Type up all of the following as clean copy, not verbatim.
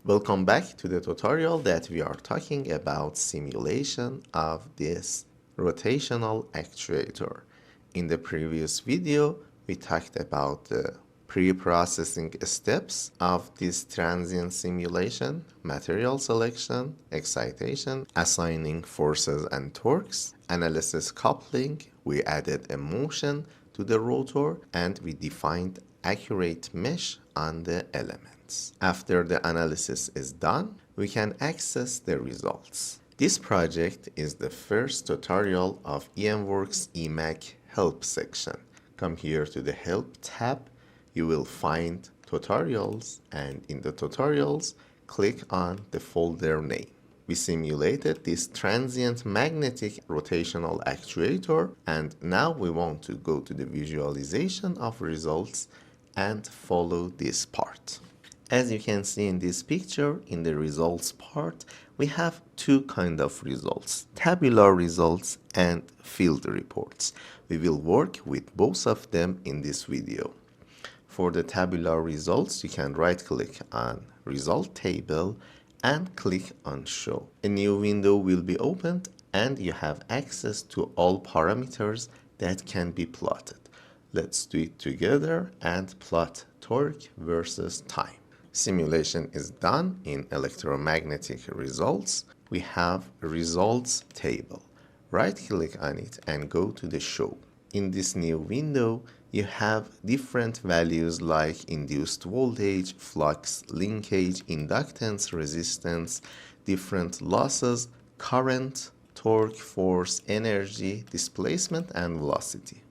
Welcome back to the tutorial that we are talking about simulation of this rotational actuator. In the previous video, we talked about the pre-processing steps of this transient simulation, material selection, excitation, assigning forces and torques, analysis coupling, we added a motion to the rotor, and we defined accurate mesh on the elements. After the analysis is done, we can access the results. This project is the first tutorial of EMWORKS EMAG Help section. Come here to the Help tab. You will find tutorials, and in the tutorials, click on the folder name. We simulated this transient magnetic rotational actuator, and now we want to go to the visualization of results and follow this part. As you can see in this picture, in the results part, we have two kinds of results, tabular results and field reports. We will work with both of them in this video. For the tabular results, you can right-click on Result Table and click on Show. A new window will be opened and you have access to all parameters that can be plotted. Let's do it together and plot torque versus time. Simulation is done in electromagnetic results. We have results table. Right-click on it and go to the Show. In this new window, you have different values like induced voltage, flux, linkage, inductance, resistance, different losses, current, torque, force, energy, displacement, and velocity.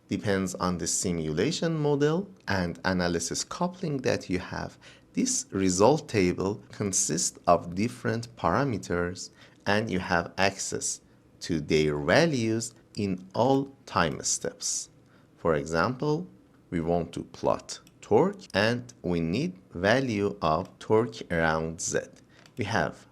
Depends on the simulation model and analysis coupling that you have. This result table consists of different parameters and you have access to their values in all time steps. For example, we want to plot torque and we need value of torque around Z. We have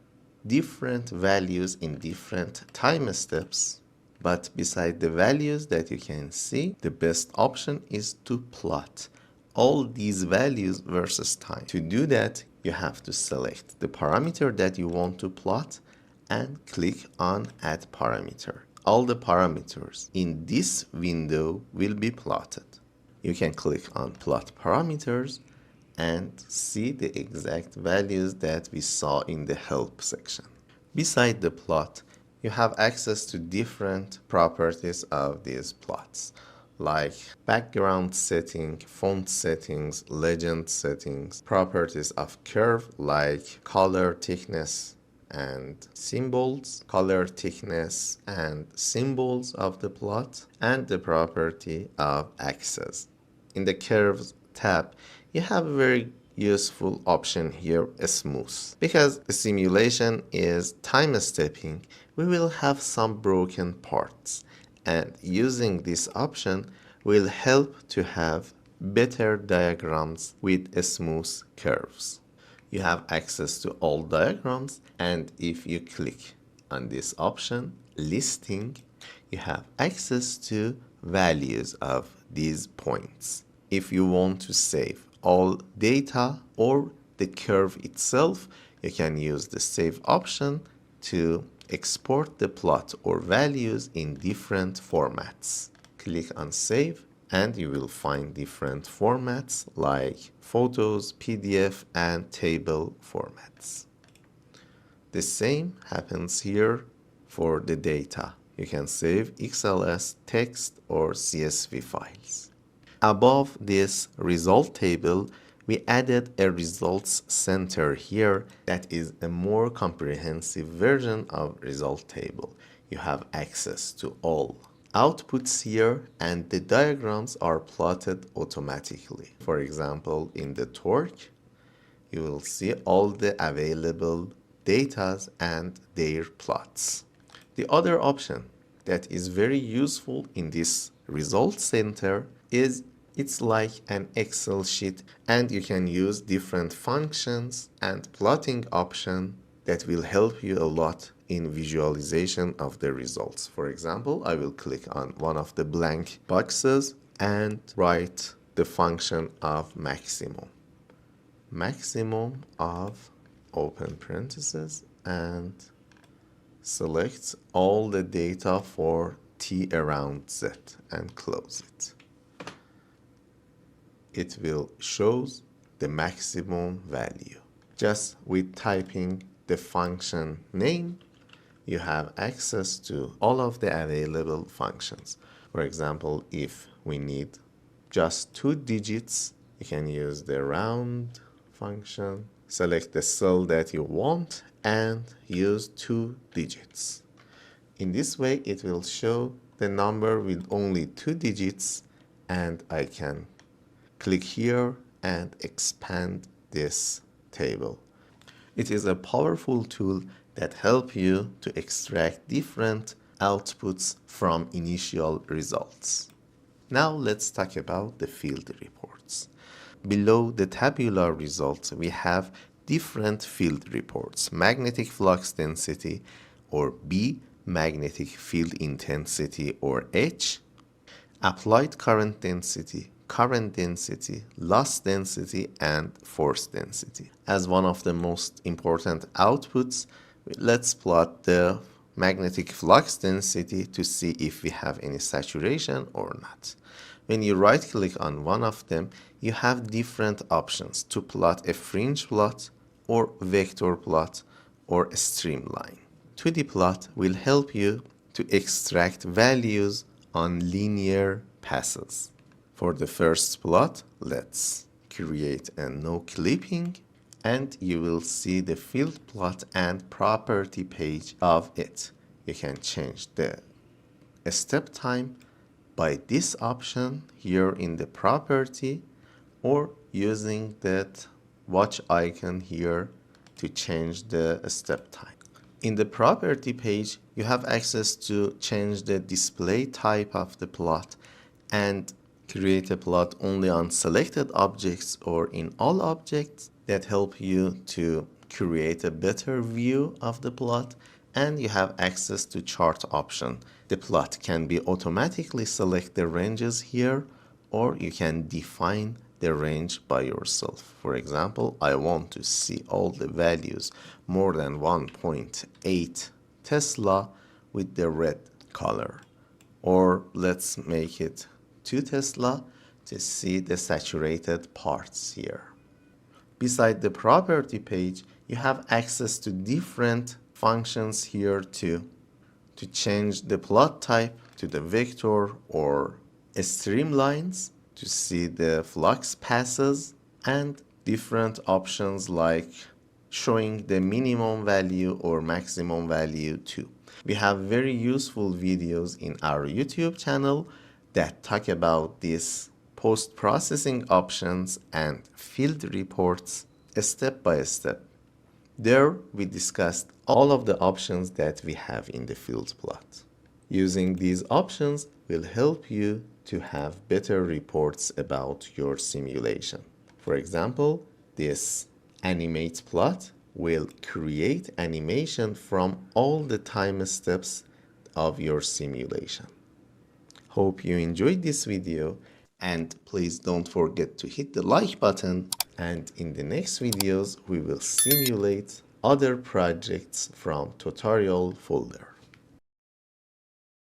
different values in different time steps, but beside the values that you can see, the best option is to plot all these values versus time. To do that, you have to select the parameter that you want to plot and click on Add Parameter. All the parameters in this window will be plotted. You can click on Plot Parameters and see the exact values that we saw in the Help section. Beside the plot, you have access to different properties of these plots, like background setting, font settings, legend settings, properties of curve like color thickness and symbols, color thickness and symbols of the plot, and the property of axis. In the curves tab, you have a very useful option here, smooth. Because the simulation is time stepping, we will have some broken parts, and using this option will help to have better diagrams with smooth curves. You have access to all diagrams, and if you click on this option, listing, you have access to values of these points. If you want to save all data or the curve itself, you can use the save option to export the plot or values in different formats. Click on save and you will find different formats like photos, PDF, and table formats. The same happens here for the data. You can save XLS, text, or CSV files. Above this result table, we added a results center here that is a more comprehensive version of result table. You have access to all outputs here and the diagrams are plotted automatically. For example, in the torque, you will see all the available datas and their plots. The other option that is very useful in this result center is it's like an Excel sheet and you can use different functions and plotting option that will help you a lot in visualization of the results. For example, I will click on one of the blank boxes and write the function of maximum. Maximum of open parentheses and select all the data for t around z and close it. It will show the maximum value. Just with typing the function name, you have access to all of the available functions. For example, if we need just 2 digits, you can use the round function, select the cell that you want, and use 2 digits. In this way, it will show the number with only 2 digits, and I can click here and expand this table. It is a powerful tool that helps you to extract different outputs from initial results. Now let's talk about the field reports. Below the tabular results, we have different field reports: magnetic flux density, or B, magnetic field intensity, or H, applied current density, loss density, and force density. As one of the most important outputs, let's plot the magnetic flux density to see if we have any saturation or not. When you right click on one of them, you have different options to plot a fringe plot or vector plot or a streamline. 2D plot will help you to extract values on linear passes. For the first plot, let's create a no clipping, and you will see the field plot and property page of it. You can change the step time by this option here in the property, or using that watch icon here to change the step time. In the property page, you have access to change the display type of the plot and create a plot only on selected objects or in all objects that help you to create a better view of the plot. And you have access to chart option. The plot can be automatically select the ranges here, or you can define the range by yourself. For example, I want to see all the values more than 1.8 Tesla with the red color. Or let's make it 2 Tesla to see the saturated parts here. Beside the property page, you have access to different functions here too, to change the plot type to the vector or streamlines to see the flux passes, and different options like showing the minimum value or maximum value too. We have very useful videos in our YouTube channel that talk about these post-processing options and field reports step by step. There we discussed all of the options that we have in the field plot. Using these options will help you to have better reports about your simulation. For example, this animate plot will create animation from all the time steps of your simulation. Hope you enjoyed this video, and please don't forget to hit the like button, and in the next videos we will simulate other projects from tutorial folder.